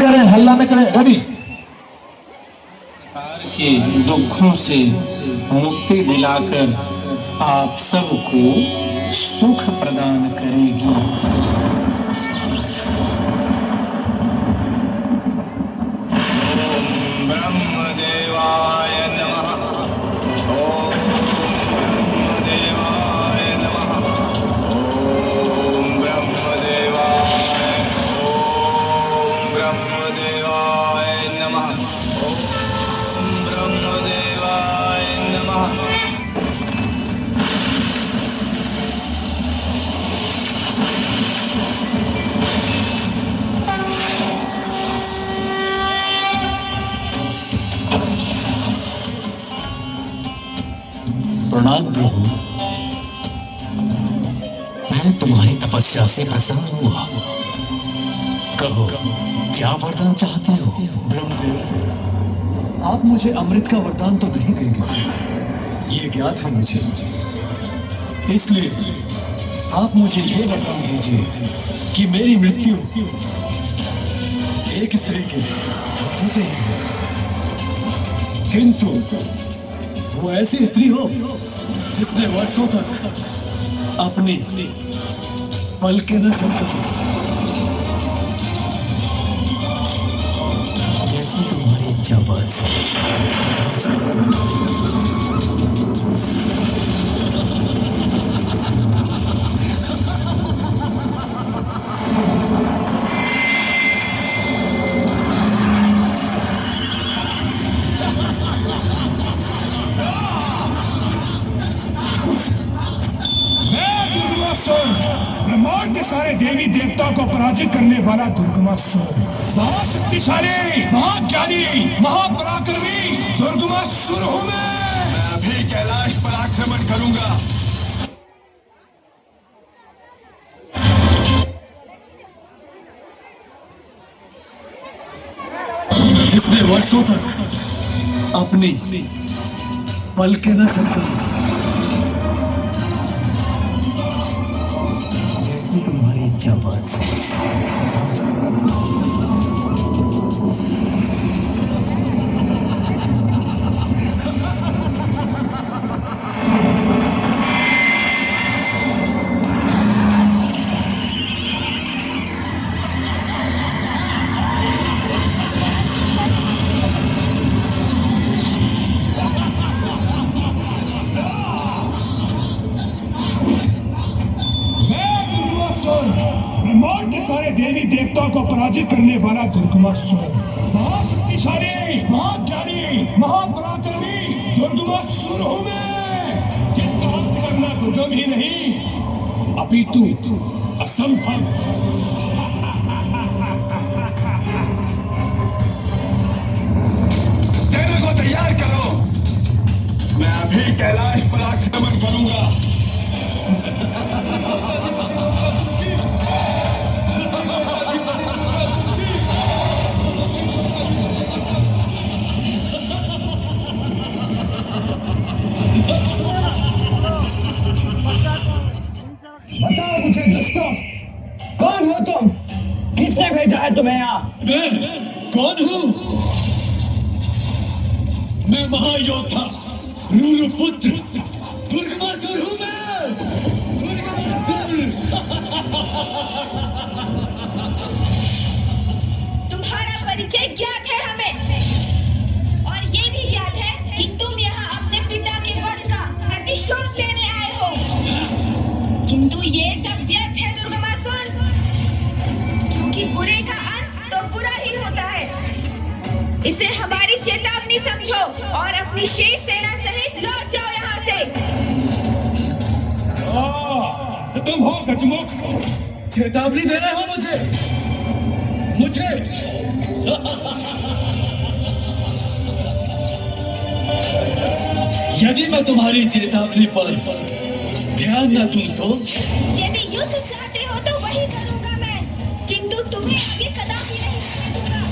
करें, हल्ला न करें। रेडी। के दुखों से मुक्ति दिलाकर आप सबको सुख प्रदान करेगी। ओम ब्रह्मदेवाय नमः। ओम ब्रह्मदेवाय नमः। ओम ब्रह्मदेवाय। ओम ब्रह्मदेवाय नमः। ओम ब्रह्मदेवाय नमः। प्रणाम प्रभु, मैं तुम्हारी तपस्या से प्रसन्न हुआ। कहो, क्या वरदान चाहते हो? ब्रह्मदेव, आप मुझे अमृत का वरदान तो नहीं देंगे, ये ज्ञात है मुझे। इसलिए आप मुझे ये वरदान दीजिए कि मेरी मृत्यु एक स्त्री के हाथों से ही हो, किंतु वो ऐसी स्त्री हो जिसने वर्षों तक अपनी पलकें न झपकी। जैसी तुम्हारी इच्छा बात। ब्रह्मांड के सारे देवी देवताओं को पराजित करने वाला दुर्गमासुर, महाशक्तिशाली, महाज्ञानी, महापराक्रमी दुर्गमासुर हूँ मैं अभी कैलाश पर आक्रमण करूंगा। जिसने वर्षों तक अपनी पलकें न झपकी। तुम्हारी इच्छा बात से। ब्रह्मांड के सारे देवी देवताओं को पराजित करने वाला दुर्गमासुर, महाशक्तिशाली, महाज्ञानी, महापराक्रमी दुर्गमासुर हूँ मैं जिसका अंत करना दुर्गम ही नहीं अपितु असंभव। सेना को तैयार करो, मैं अभी कैलाश पर आक्रमण करूंगा। बताओ मुझे दुष्टों, कौन हो तुम? किसने भेजा है तुम्हें यहाँ? मैं कौन हूँ? मैं महायोद्धा रुरुपुत्र दुर्गमासुर हूँ। मैं दुर्गमासुर। तुम्हारा परिचय ज्ञात है हमें, और ये भी ज्ञात है कि तुम यहाँ अपने पिता के वध का प्रतिशोध लेने आए हो। किंतु ये सब व्यर्थ है दुर्गमासुर, क्योंकि बुरे का अंत तो बुरा ही होता है। इसे हमारी चेतावनी समझो और अपनी शेष सेना सहित लौट जाओ यहाँ से। तो तुम हो गजमुख, चेतावनी दे रहे हो मुझे? यदि मैं तुम्हारी चेतावनी पर ध्यान न दूं तो? यदि युद्ध चाहते हो तो वही करूंगा मैं, किंतु तुम्हें आगे कदापि नहीं करूंगा।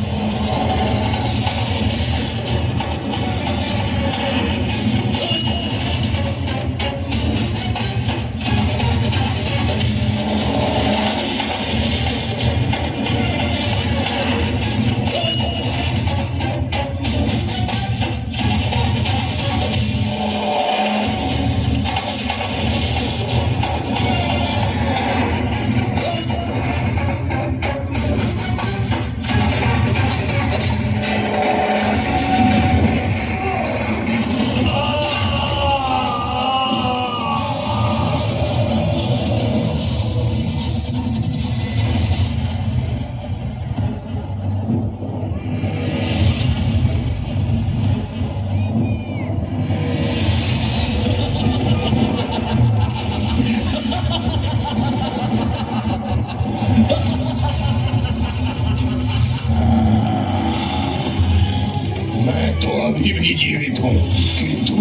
अभी भी जीवित हूँ, किंतु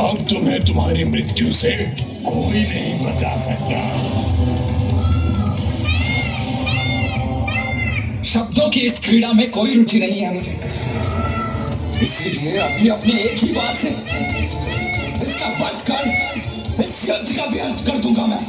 अब तुम्हें तुम्हारी मृत्यु से कोई नहीं बचा सकता। शब्दों की इस क्रीड़ा में कोई रुचि नहीं है मुझे, इसीलिए अभी अपनी एक ही बात से इसका वध कर इस युद्ध का भी अंत कर दूंगा मैं।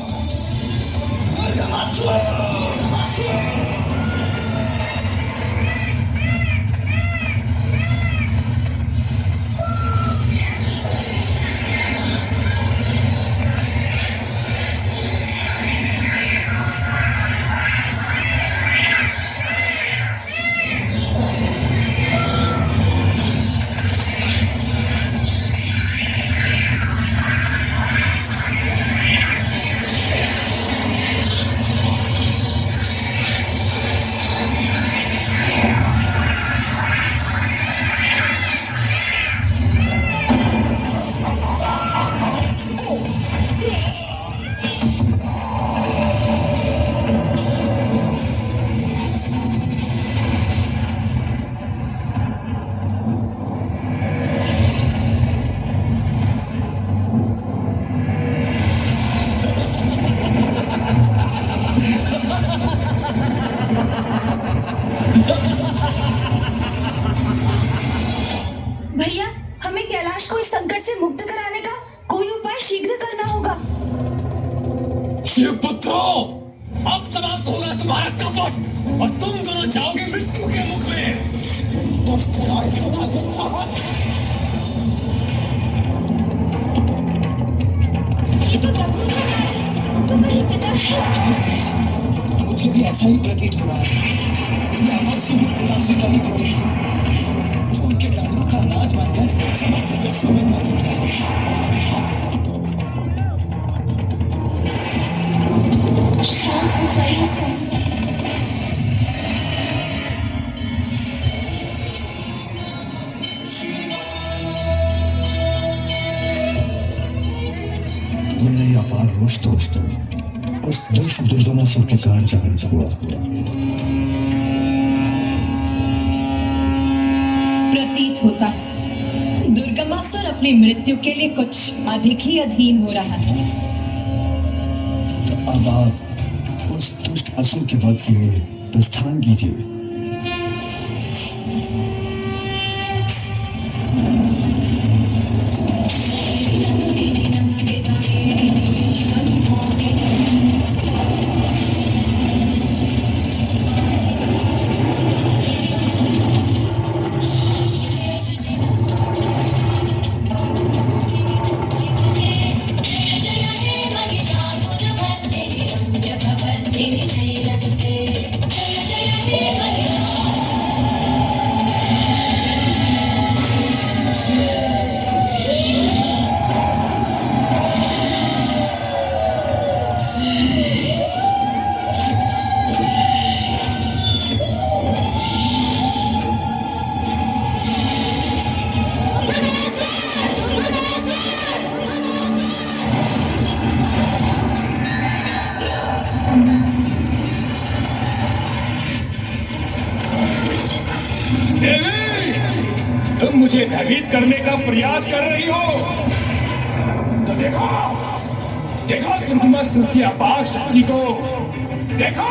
भैया, हमें कैलाश को इस संकट से मुक्त कराने का कोई उपाय शीघ्र करना होगा। शिवपुत्रों, अब समाप्त होगा तुम्हारा कपट और तुम दोनों जाओगे मृत्यु के मुख में। दुष्ट राय का दुस्साहस। ये तो डमरू का नाद है, तो मेरे पिताश्री। मुझे भी ऐसा ही प्रतीत हो रहा है। मैं अमर सिंह पिताश्री का ही क्रोध हूँ, जो उनके डमरू का नाद मानकर समस्त विश्व में मौजूद है। शांत हो जाइए स्वामी। मेरा ये अपार रोष दोस्तों उस दुष्ट दुर्गमासुर के कारण जागृत हुआ। प्रतीत होता है दुर्गमासुर अपनी मृत्यु के लिए कुछ अधिक ही अधीन हो रहा है। तो अब आप उस दुष्ट असुर के वध के लिए प्रस्थान कीजिए। तुम मुझे भयभीत करने का प्रयास कर रही हो, तो देखो देखो दुर्गमासुर की अपार शक्ति को देखो।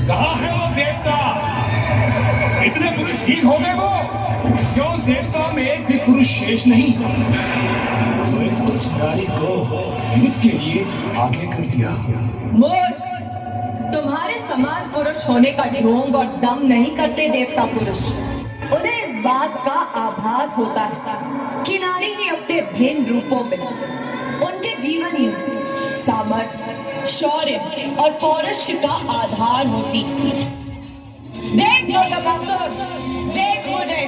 कहाँ है वो देवता? इतने पुरुषहीन हो गए वो, क्यों देवता में एक भी पुरुष शेष नहीं? तो एक तुच्छ नारी को युद्ध के लिए आगे कर दिया। मूर्ख, तुम्हारे समान पुरुष होने का ढोंग और दम नहीं करते देवता पुरुष। उन्हें इस बात का आभास होता है कि नारी ही अपने भिन्न रूपों में उनके जीवन में सामर्थ्य, शौर्य और पौरुष का आधार होती है। देख दुर्गमासुर, देख मुझे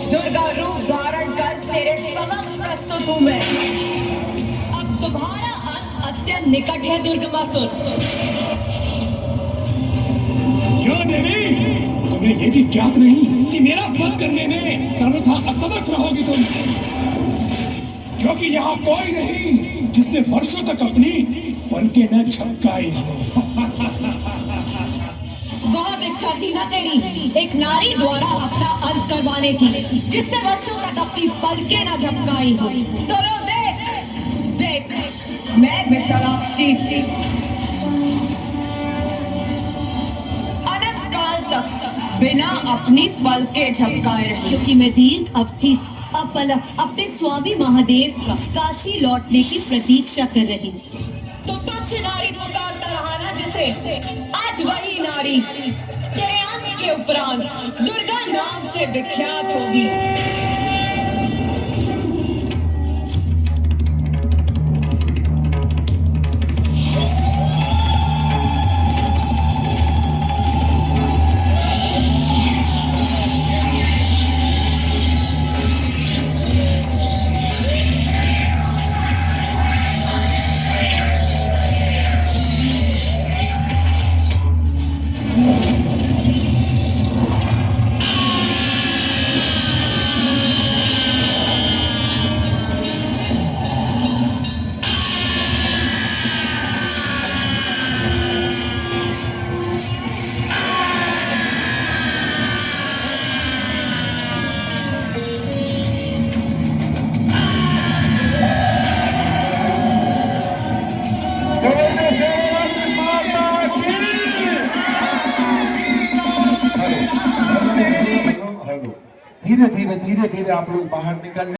दुर्गा रूप धारण कर तेरे समक्ष प्रस्तुत हूँ मैं। अब तुम्हारा अंत अत्यंत निकट है दुर्गमासुर। क्यों देवी, तुम्हें ये भी ज्ञात नहीं कि मेरा वध करने में सर्वथा असमर्थ रहोगी तुम? क्योंकि यहाँ कोई नहीं जिसने वर्षों तक अपनी पलकें न झपकाई हो। बहुत इच्छा थी ना तेरी एक नारी द्वारा अपना अंत करवाने की, जिसने वर्षों तक अपनी पलकें न झपकाई हो। तो लो देख देख, मैं विशालाक्षी अनंत काल तक बिना अपनी पलकें झपकाए रही, क्योंकि मैं दीर्घ अवधि अपने स्वामी महादेव का काशी लौटने की प्रतीक्षा कर रही। तो तुच्छ नारी पुकारता रहा ना जिसे, आज वही नारी तेरे अंत के उपरांत दुर्गा नाम से विख्यात होगी। धीरे धीरे धीरे धीरे आप लोग बाहर निकल